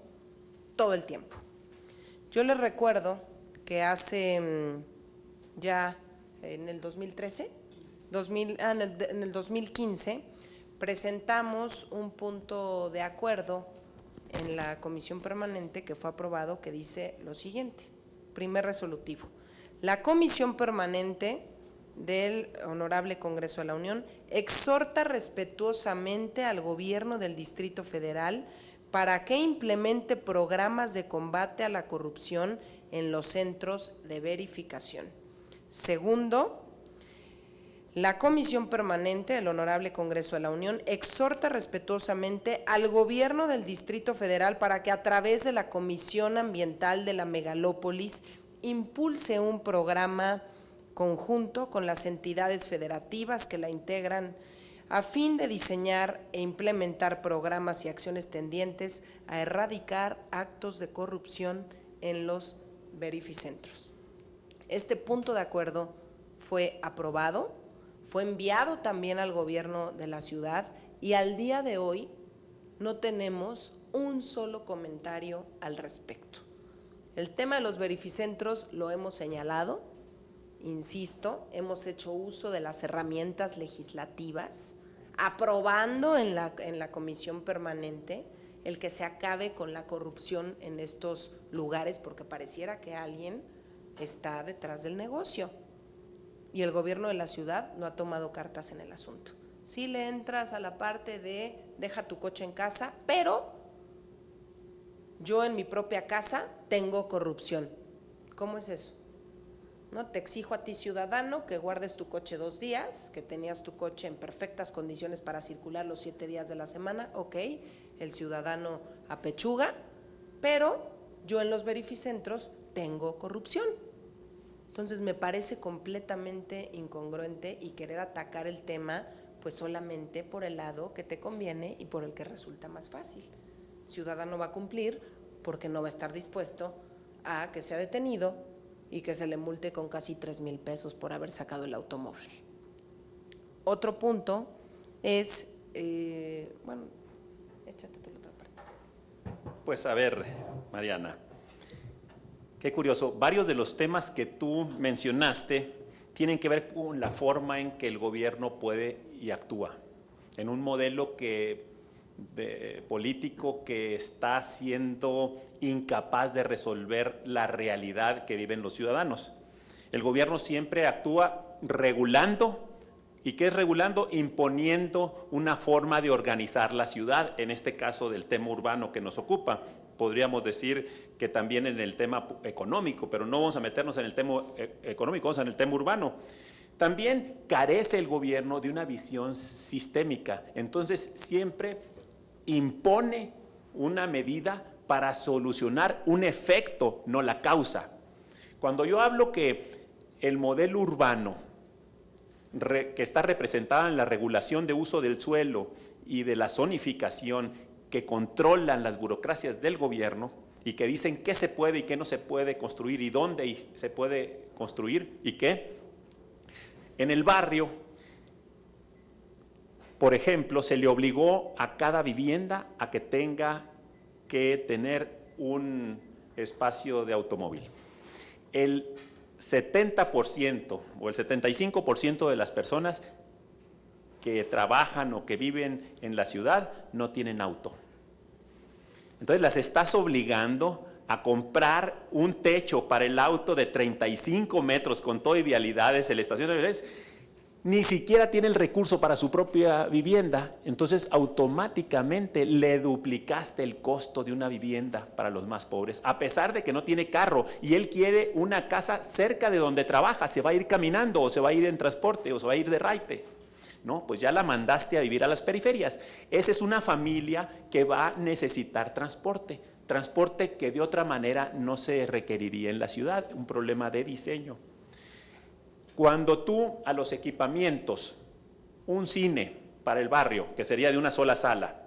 todo el tiempo. Yo les recuerdo que hace ya en el 2013, en el 2015, presentamos un punto de acuerdo en la comisión permanente que fue aprobado que dice lo siguiente, primer resolutivo. La comisión permanente del Honorable Congreso de la Unión exhorta respetuosamente al gobierno del Distrito Federal para que implemente programas de combate a la corrupción en los centros de verificación. Segundo, la Comisión Permanente del Honorable Congreso de la Unión exhorta respetuosamente al Gobierno del Distrito Federal para que a través de la Comisión Ambiental de la Megalópolis impulse un programa conjunto con las entidades federativas que la integran a fin de diseñar e implementar programas y acciones tendientes a erradicar actos de corrupción en los verificentros. Este punto de acuerdo fue aprobado, fue enviado también al gobierno de la ciudad y al día de hoy no tenemos un solo comentario al respecto. El tema de los verificentros lo hemos señalado, insisto, hemos hecho uso de las herramientas legislativas, aprobando en la comisión permanente el que se acabe con la corrupción en estos lugares, porque pareciera que alguien está detrás del negocio y el gobierno de la ciudad no ha tomado cartas en el asunto. Sí le entras a la parte de deja tu coche en casa, pero yo en mi propia casa tengo corrupción. ¿Cómo es eso? ¿No? Te exijo a ti, ciudadano, que guardes tu coche 2 días, que tenías tu coche en perfectas condiciones para circular los 7 días de la semana, ok, el ciudadano apechuga, pero yo en los verificentros tengo corrupción. Entonces me parece completamente incongruente y querer atacar el tema pues solamente por el lado que te conviene y por el que resulta más fácil. El ciudadano va a cumplir porque no va a estar dispuesto a que sea detenido y que se le multe con casi 3,000 pesos por haber sacado el automóvil. Otro punto es, bueno, échate tú la otra parte. Pues a ver, Mariana, qué curioso, varios de los temas que tú mencionaste tienen que ver con la forma en que el gobierno puede y actúa, en un modelo político que está siendo incapaz de resolver la realidad que viven los ciudadanos. El gobierno siempre actúa regulando, ¿y qué es regulando? Imponiendo una forma de organizar la ciudad, en este caso del tema urbano que nos ocupa. Podríamos decir que también en el tema económico, pero no vamos a meternos en el tema económico, vamos en el tema urbano. También carece el gobierno de una visión sistémica, entonces siempre impone una medida para solucionar un efecto, no la causa. Cuando yo hablo que el modelo urbano, que está representado en la regulación de uso del suelo y de la zonificación, que controlan las burocracias del gobierno y que dicen qué se puede y qué no se puede construir y dónde se puede construir y qué. En el barrio, por ejemplo, se le obligó a cada vivienda a que tenga que tener un espacio de automóvil. El 70% o el 75% de las personas que trabajan o que viven en la ciudad no tienen auto. Entonces las estás obligando a comprar un techo para el auto de 35 metros con todo y vialidades, el estacionamiento, ni siquiera tiene el recurso para su propia vivienda, entonces automáticamente le duplicaste el costo de una vivienda para los más pobres, a pesar de que no tiene carro y él quiere una casa cerca de donde trabaja, se va a ir caminando o se va a ir en transporte o se va a ir de raite. No, pues ya la mandaste a vivir a las periferias. Esa es una familia que va a necesitar transporte que de otra manera no se requeriría en la ciudad, un problema de diseño. Cuando tú a los equipamientos, un cine para el barrio, que sería de una sola sala,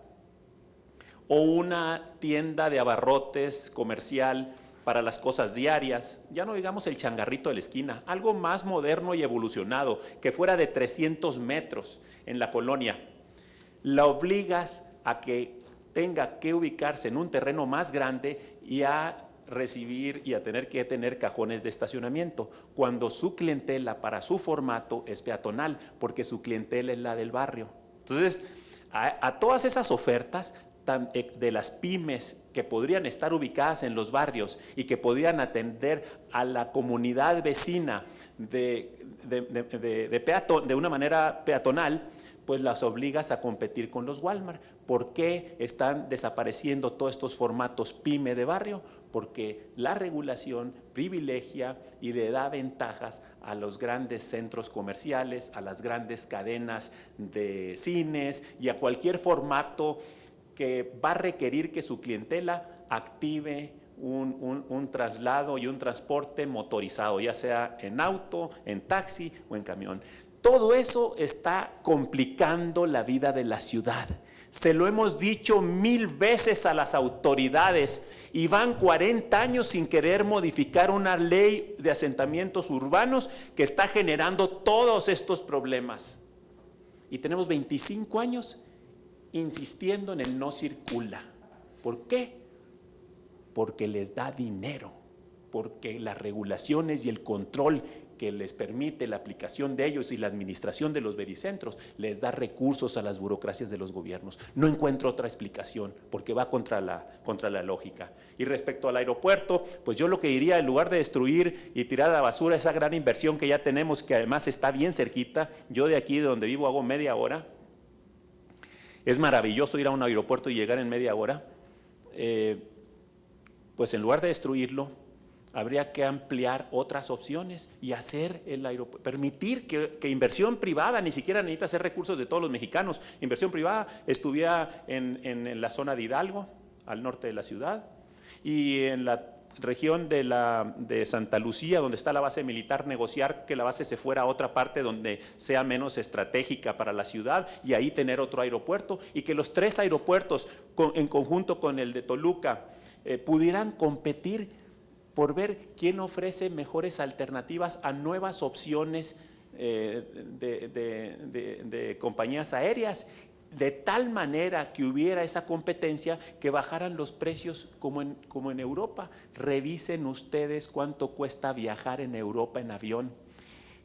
o una tienda de abarrotes comercial para las cosas diarias, ya no digamos el changarrito de la esquina, algo más moderno y evolucionado, que fuera de 300 metros en la colonia, la obligas a que tenga que ubicarse en un terreno más grande y a recibir y a tener que tener cajones de estacionamiento, cuando su clientela para su formato es peatonal, porque su clientela es la del barrio. Entonces, a todas esas ofertas de las pymes que podrían estar ubicadas en los barrios y que podrían atender a la comunidad vecina de una manera peatonal, pues las obligas a competir con los Walmart. ¿Por qué están desapareciendo todos estos formatos pyme de barrio? Porque la regulación privilegia y le da ventajas a los grandes centros comerciales, a las grandes cadenas de cines y a cualquier formato que va a requerir que su clientela active un traslado y un transporte motorizado, ya sea en auto, en taxi o en camión. Todo eso está complicando la vida de la ciudad. Se lo hemos dicho 1000 veces a las autoridades y van 40 años sin querer modificar una ley de asentamientos urbanos que está generando todos estos problemas. Y tenemos 25 años insistiendo en el no circula. ¿Por qué? Porque les da dinero, porque las regulaciones y el control que les permite la aplicación de ellos y la administración de los vericentros les da recursos a las burocracias de los gobiernos. No encuentro otra explicación, porque va contra la lógica. Y respecto al aeropuerto, pues yo lo que diría, en lugar de destruir y tirar a la basura esa gran inversión que ya tenemos, que además está bien cerquita, yo de aquí de donde vivo hago media hora, es maravilloso ir a un aeropuerto y llegar en media hora, pues en lugar de destruirlo, habría que ampliar otras opciones y hacer el aeropuerto, permitir que inversión privada, ni siquiera necesita hacer recursos de todos los mexicanos, inversión privada estuviera en la zona de Hidalgo, al norte de la ciudad, y en la región de Santa Lucía, donde está la base militar, negociar que la base se fuera a otra parte donde sea menos estratégica para la ciudad y ahí tener otro aeropuerto, y que los 3 aeropuertos en conjunto con el de Toluca pudieran competir por ver quién ofrece mejores alternativas a nuevas opciones de compañías aéreas, de tal manera que hubiera esa competencia, que bajaran los precios como en Europa. Revisen ustedes cuánto cuesta viajar en Europa en avión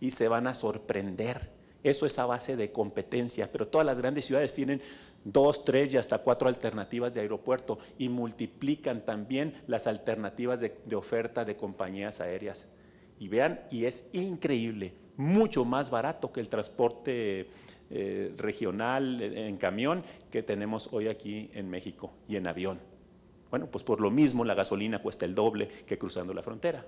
y se van a sorprender. Eso es a base de competencia, pero todas las grandes ciudades tienen 2, 3 y hasta 4 alternativas de aeropuerto y multiplican también las alternativas de oferta de compañías aéreas. Y vean, y es increíble, mucho más barato que el transporte regional en camión que tenemos hoy aquí en México y en avión. Bueno, pues por lo mismo la gasolina cuesta el doble que cruzando la frontera.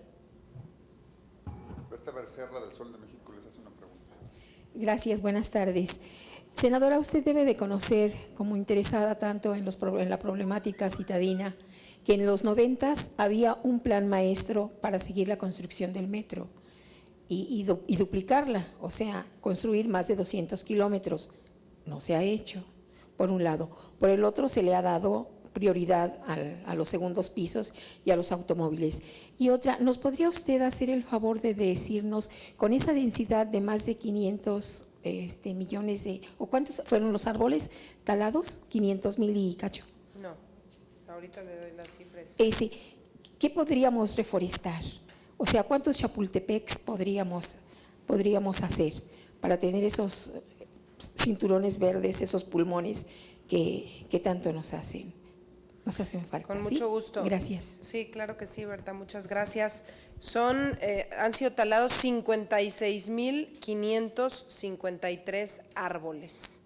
Berta Becerra, del Sol de México, les hace una pregunta. Gracias, buenas tardes. Senadora, usted debe de conocer, como interesada tanto en la problemática citadina, que en los 90s había un plan maestro para seguir la construcción del metro y duplicarla, o sea, construir más de 200 kilómetros. No se ha hecho, por un lado. Por el otro, se le ha dado prioridad a los segundos pisos y a los automóviles. Y otra, ¿nos podría usted hacer el favor de decirnos, con esa densidad de más de 500 millones o cuántos fueron los árboles talados? 500,000 y cacho. No, ahorita le doy las cifras. ¿Qué podríamos reforestar? O sea, ¿cuántos chapultepecs podríamos hacer para tener esos cinturones verdes, esos pulmones que tanto nos hacen falta? Con mucho gusto. Gracias. Sí, claro que sí, Berta, muchas gracias. Han sido talados 56,553 árboles.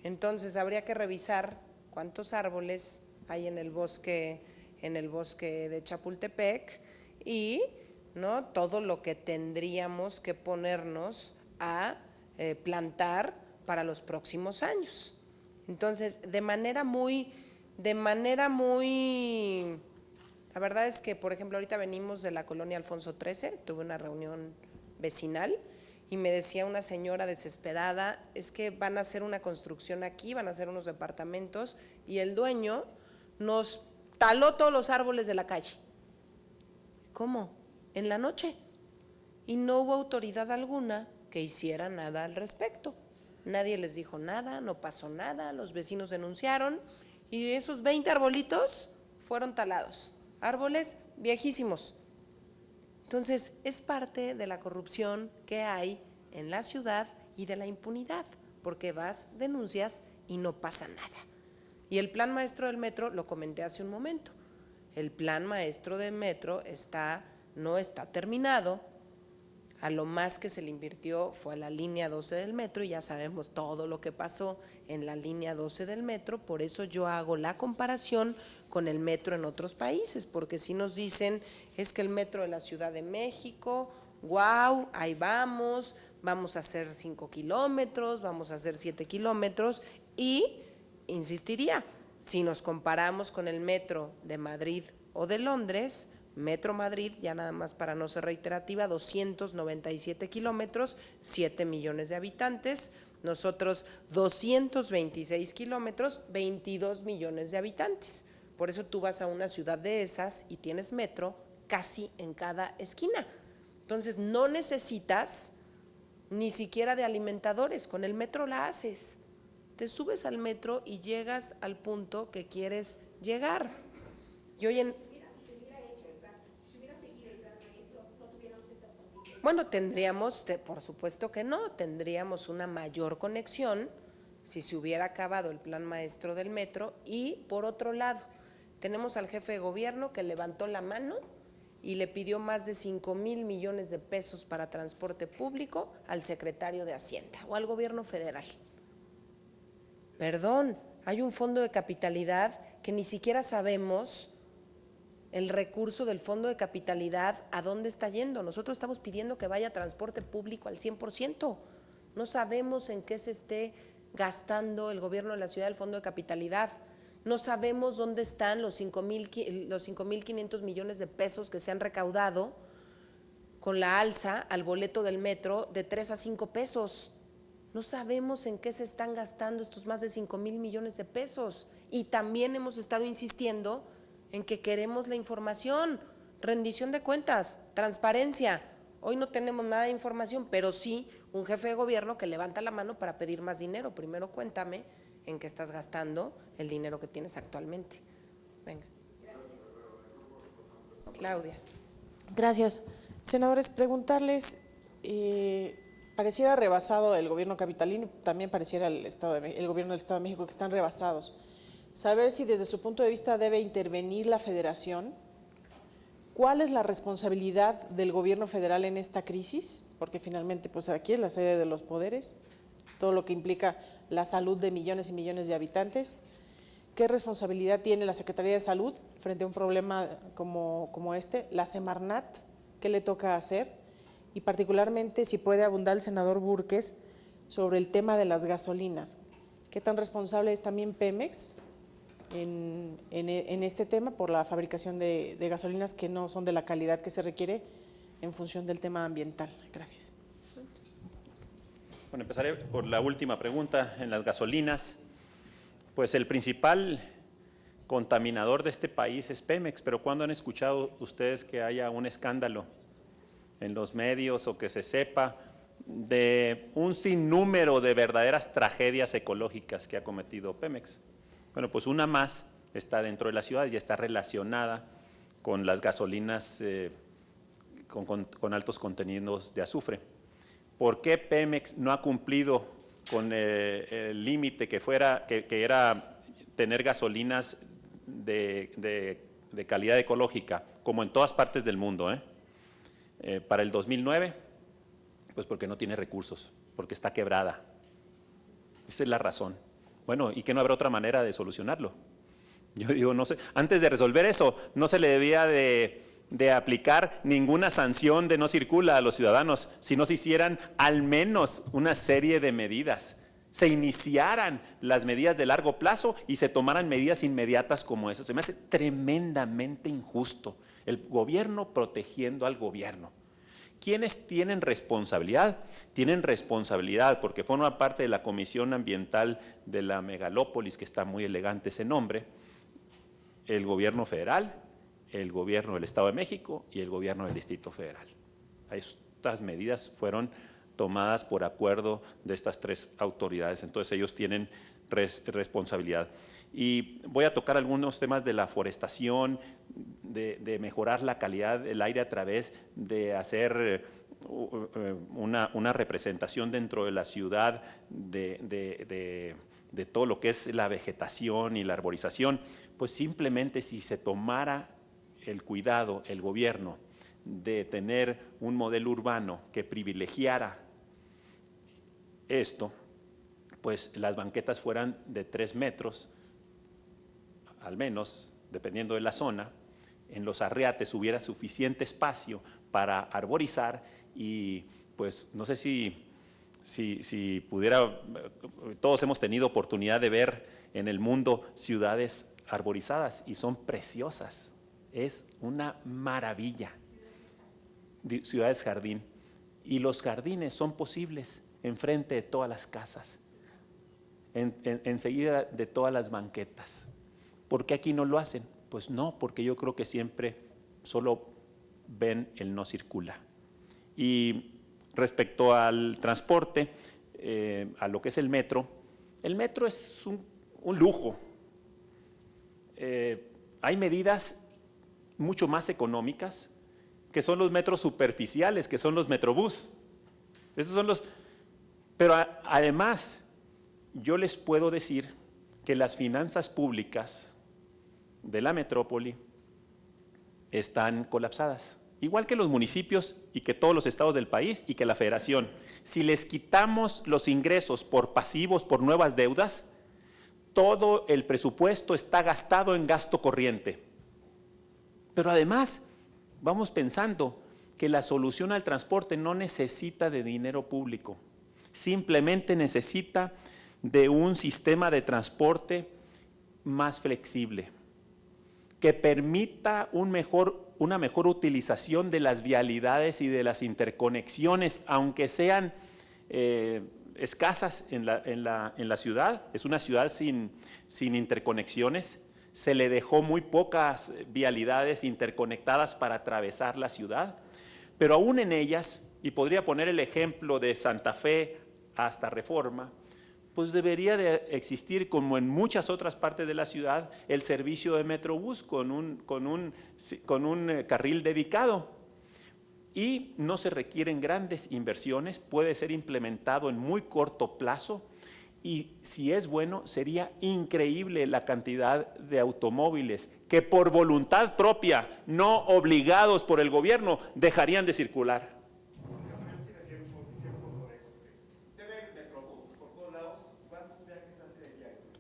Entonces, habría que revisar cuántos árboles hay en el bosque de Chapultepec y ¿no? todo lo que tendríamos que ponernos a plantar para los próximos años. Entonces, la verdad es que, por ejemplo, ahorita venimos de la colonia Alfonso XIII, tuve una reunión vecinal y me decía una señora desesperada, es que van a hacer una construcción aquí, van a hacer unos departamentos y el dueño nos taló todos los árboles de la calle. ¿Cómo? En la noche. Y no hubo autoridad alguna que hiciera nada al respecto. Nadie les dijo nada, no pasó nada, los vecinos denunciaron y esos 20 arbolitos fueron talados, árboles viejísimos. Entonces, es parte de la corrupción que hay en la ciudad y de la impunidad, porque vas, denuncias y no pasa nada. Y el plan maestro del metro, lo comenté hace un momento, el plan maestro del metro no está terminado. A lo más que se le invirtió fue a la línea 12 del metro y ya sabemos todo lo que pasó en la línea 12 del metro. Por eso yo hago la comparación con el metro en otros países, porque si nos dicen es que el metro de la Ciudad de México, wow, ahí vamos a hacer 5 kilómetros, vamos a hacer 7 kilómetros y insistiría, si nos comparamos con el metro de Madrid o de Londres, Metro Madrid, ya nada más para no ser reiterativa, 297 kilómetros, 7 millones de habitantes. Nosotros 226 kilómetros, 22 millones de habitantes. Por eso tú vas a una ciudad de esas y tienes metro casi en cada esquina. Entonces no necesitas ni siquiera de alimentadores, con el metro la haces. Te subes al metro y llegas al punto que quieres llegar. Y hoy bueno, tendríamos, por supuesto que no, tendríamos una mayor conexión si se hubiera acabado el plan maestro del metro. Y por otro lado, tenemos al jefe de gobierno que levantó la mano y le pidió más de 5,000 millones de pesos para transporte público al secretario de Hacienda o al gobierno federal. Perdón, hay un fondo de capitalidad que ni siquiera sabemos el recurso del fondo de capitalidad, ¿a dónde está yendo? Nosotros estamos pidiendo que vaya transporte público al 100%. No sabemos en qué se esté gastando el gobierno de la ciudad del fondo de capitalidad. No sabemos dónde están los 5,500 millones de pesos que se han recaudado con la alza al boleto del metro de 3 a 5 pesos. No sabemos en qué se están gastando estos más de 5,000 millones de pesos. Y también hemos estado insistiendo en que queremos la información, rendición de cuentas, transparencia. Hoy no tenemos nada de información, pero sí un jefe de gobierno que levanta la mano para pedir más dinero. Primero cuéntame en qué estás gastando el dinero que tienes actualmente. Venga. Claudia. Gracias. Senadores, preguntarles, pareciera rebasado el gobierno capitalino, también pareciera el gobierno del Estado de México, que están rebasados. Saber si desde su punto de vista debe intervenir la Federación, ¿cuál es la responsabilidad del gobierno federal en esta crisis? Porque finalmente pues aquí es la sede de los poderes, todo lo que implica la salud de millones y millones de habitantes. ¿Qué responsabilidad tiene la Secretaría de Salud frente a un problema como este? La Semarnat, ¿qué le toca hacer? Y particularmente si puede abundar el senador Búrquez sobre el tema de las gasolinas. ¿Qué tan responsable es también Pemex en este tema por la fabricación de gasolinas que no son de la calidad que se requiere en función del tema ambiental? Gracias. Bueno, empezaré por la última pregunta. En las gasolinas, pues el principal contaminador de este país es Pemex, pero ¿cuándo han escuchado ustedes que haya un escándalo en los medios o que se sepa de un sinnúmero de verdaderas tragedias ecológicas que ha cometido Pemex? Bueno, pues una más está dentro de la ciudad y está relacionada con las gasolinas con altos contenidos de azufre. ¿Por qué Pemex no ha cumplido con el límite que era tener gasolinas de calidad ecológica, como en todas partes del mundo, para el 2009? Pues porque no tiene recursos, porque está quebrada. Esa es la razón. Bueno, ¿y que no habrá otra manera de solucionarlo? Yo digo, no sé, antes de resolver eso, no se le debía de aplicar ninguna sanción de no circula a los ciudadanos, si no se hicieran al menos una serie de medidas, se iniciaran las medidas de largo plazo y se tomaran medidas inmediatas como eso. Se me hace tremendamente injusto el gobierno protegiendo al gobierno. ¿Quiénes tienen responsabilidad? Tienen responsabilidad porque forman parte de la Comisión Ambiental de la Megalópolis, que está muy elegante ese nombre, el gobierno federal, el gobierno del Estado de México y el gobierno del Distrito Federal. Estas medidas fueron tomadas por acuerdo de estas tres autoridades. Entonces ellos tienen responsabilidad. Y voy a tocar algunos temas de la forestación, de mejorar la calidad del aire a través de hacer una representación dentro de la ciudad de todo lo que es la vegetación y la arborización. Pues simplemente si se tomara el cuidado, el gobierno, de tener un modelo urbano que privilegiara esto, pues las banquetas fueran de 3 metros, al menos, dependiendo de la zona. En los arreates hubiera suficiente espacio para arborizar y pues no sé si pudiera, todos hemos tenido oportunidad de ver en el mundo ciudades arborizadas y son preciosas, es una maravilla. Ciudades jardín, y los jardines son posibles enfrente de todas las casas, enseguida de todas las banquetas. ¿Por qué aquí no lo hacen? Pues no, porque yo creo que siempre solo ven el no circula. Y respecto al transporte, a lo que es el metro es un lujo. Hay medidas mucho más económicas, que son los metros superficiales, que son los metrobús. Esos son los. Pero además, yo les puedo decir que las finanzas públicas de la metrópoli están colapsadas, igual que los municipios y que todos los estados del país y que la federación. Si les quitamos los ingresos por pasivos, por nuevas deudas, todo el presupuesto está gastado en gasto corriente. Pero además, vamos pensando que la solución al transporte no necesita de dinero público, simplemente necesita de un sistema de transporte más flexible, que permita una mejor utilización de las vialidades y de las interconexiones, aunque sean escasas en la ciudad. Es una ciudad sin interconexiones. Se le dejó muy pocas vialidades interconectadas para atravesar la ciudad, pero aún en ellas, y podría poner el ejemplo de Santa Fe hasta Reforma, pues debería de existir, como en muchas otras partes de la ciudad, el servicio de Metrobús con un carril dedicado. Y no se requieren grandes inversiones, puede ser implementado en muy corto plazo. Y si es bueno, sería increíble la cantidad de automóviles que por voluntad propia, no obligados por el gobierno, dejarían de circular. Usted ve el Metrobús por todos lados, ¿cuántos viajes hace diario?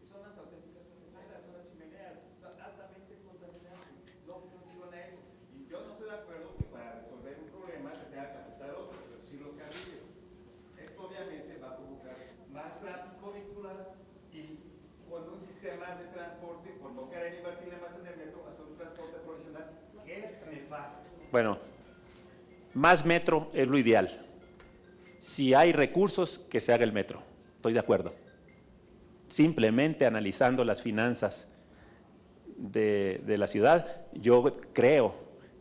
Son las auténticas cafeteras, son las chimeneas, son altamente contaminantes, no funciona eso. Y yo no estoy de acuerdo que para resolver un problema se tenga que afectar otro, reducir los carriles. Esto obviamente va a provocar más tráfico vehicular y con un sistema de transporte, por no querer invertirle más en el metro, hacer un transporte profesional que es nefasto. Bueno, más metro es lo ideal. Si hay recursos, que se haga el metro. Estoy de acuerdo. Simplemente analizando las finanzas de la ciudad, yo creo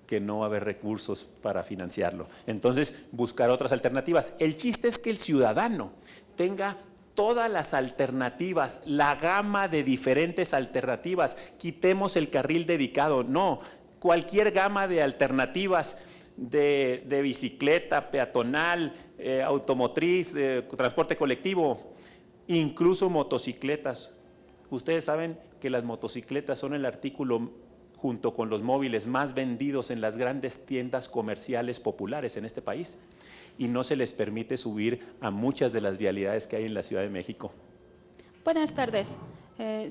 que no va a haber recursos para financiarlo. Entonces, buscar otras alternativas. El chiste es que el ciudadano tenga todas las alternativas, la gama de diferentes alternativas. Quitemos el carril dedicado, no. Cualquier gama de alternativas de bicicleta, peatonal, automotriz, transporte colectivo, incluso motocicletas. Ustedes saben que las motocicletas son el artículo, junto con los móviles, más vendidos en las grandes tiendas comerciales populares en este país, y no se les permite subir a muchas de las vialidades que hay en la Ciudad de México. Buenas tardes.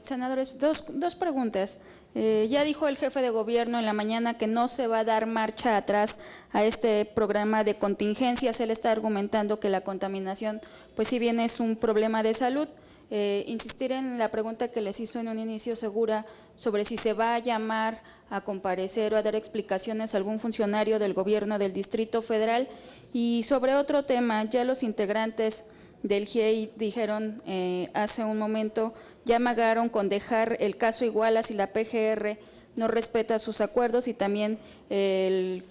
Senadores, dos preguntas. Ya dijo el jefe de gobierno en la mañana que no se va a dar marcha atrás a este programa de contingencias. Él está argumentando que la contaminación, pues si bien es un problema de salud. Insistir en la pregunta que les hizo en un inicio, Segura, sobre si se va a llamar a comparecer o a dar explicaciones a algún funcionario del gobierno del Distrito Federal. Y sobre otro tema, ya los integrantes del GIEI dijeron hace un momento, ya amagaron con dejar el caso Igualas y la PGR no respeta sus acuerdos, y también el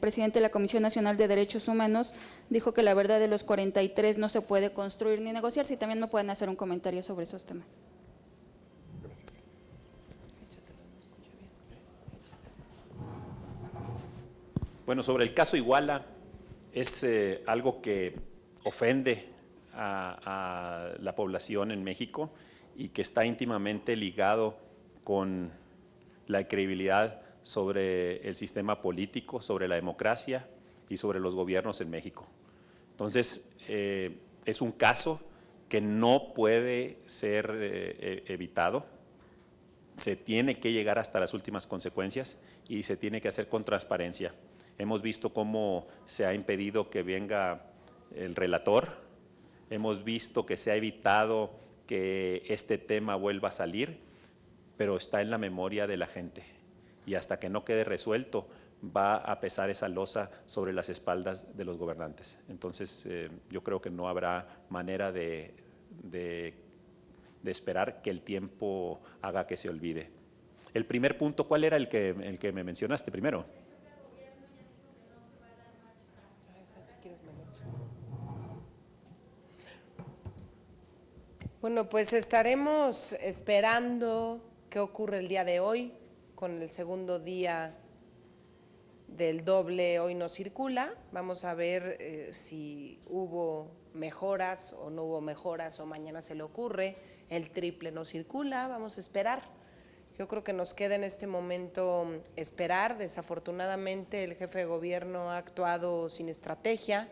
presidente de la Comisión Nacional de Derechos Humanos dijo que la verdad de los 43 no se puede construir ni negociar. Si también me pueden hacer un comentario sobre esos temas. Gracias. Bueno, sobre el caso Iguala, es algo que ofende a la población en México y que está íntimamente ligado con la credibilidad sobre el sistema político, sobre la democracia y sobre los gobiernos en México. Entonces, es un caso que no puede ser evitado. Se tiene que llegar hasta las últimas consecuencias y se tiene que hacer con transparencia. Hemos visto cómo se ha impedido que venga el relator, hemos visto que se ha evitado que este tema vuelva a salir, pero está en la memoria de la gente y hasta que no quede resuelto va a pesar esa losa sobre las espaldas de los gobernantes. Entonces, yo creo que no habrá manera de esperar que el tiempo haga que se olvide. El primer punto, ¿cuál era el que me mencionaste primero? Bueno, pues estaremos esperando qué ocurre el día de hoy con el segundo día del doble Hoy No Circula. Vamos a ver si hubo mejoras o no hubo mejoras o mañana se le ocurre el triple No Circula. Vamos a esperar. Yo creo que nos queda en este momento esperar. Desafortunadamente el jefe de gobierno ha actuado sin estrategia,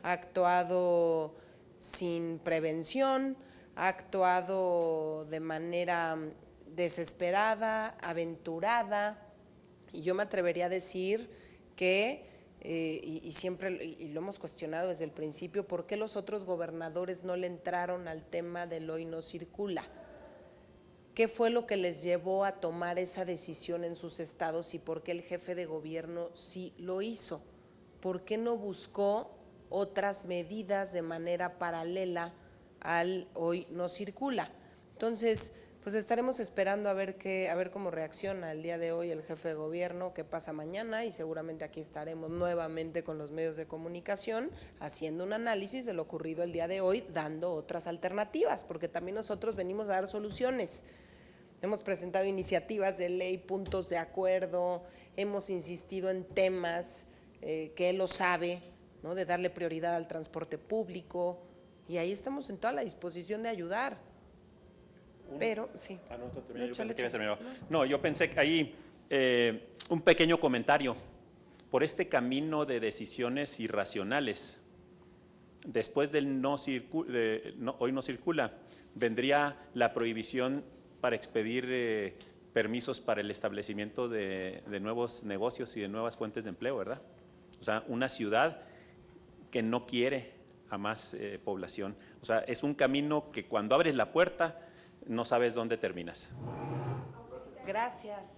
ha actuado sin prevención, ha actuado de manera desesperada, aventurada, y yo me atrevería a decir que, y siempre y lo hemos cuestionado desde el principio, ¿por qué los otros gobernadores no le entraron al tema del Hoy No Circula? ¿Qué fue lo que les llevó a tomar esa decisión en sus estados y por qué el jefe de gobierno sí lo hizo? ¿Por qué no buscó otras medidas de manera paralela al Hoy No Circula? Entonces, pues estaremos esperando a ver cómo reacciona el día de hoy el jefe de gobierno, qué pasa mañana, y seguramente aquí estaremos nuevamente con los medios de comunicación haciendo un análisis de lo ocurrido el día de hoy, dando otras alternativas, porque también nosotros venimos a dar soluciones. Hemos presentado iniciativas de ley, puntos de acuerdo, hemos insistido en temas que él lo sabe, ¿no?, de darle prioridad al transporte público, y ahí estamos en toda la disposición de ayudar. Pero, sí. No, yo pensé que ahí un pequeño comentario. Por este camino de decisiones irracionales, después del Hoy No Circula, vendría la prohibición para expedir permisos para el establecimiento de nuevos negocios y de nuevas fuentes de empleo, ¿verdad? O sea, una ciudad que no quiere a más población. O sea, es un camino que cuando abres la puerta no sabes dónde terminas. Gracias.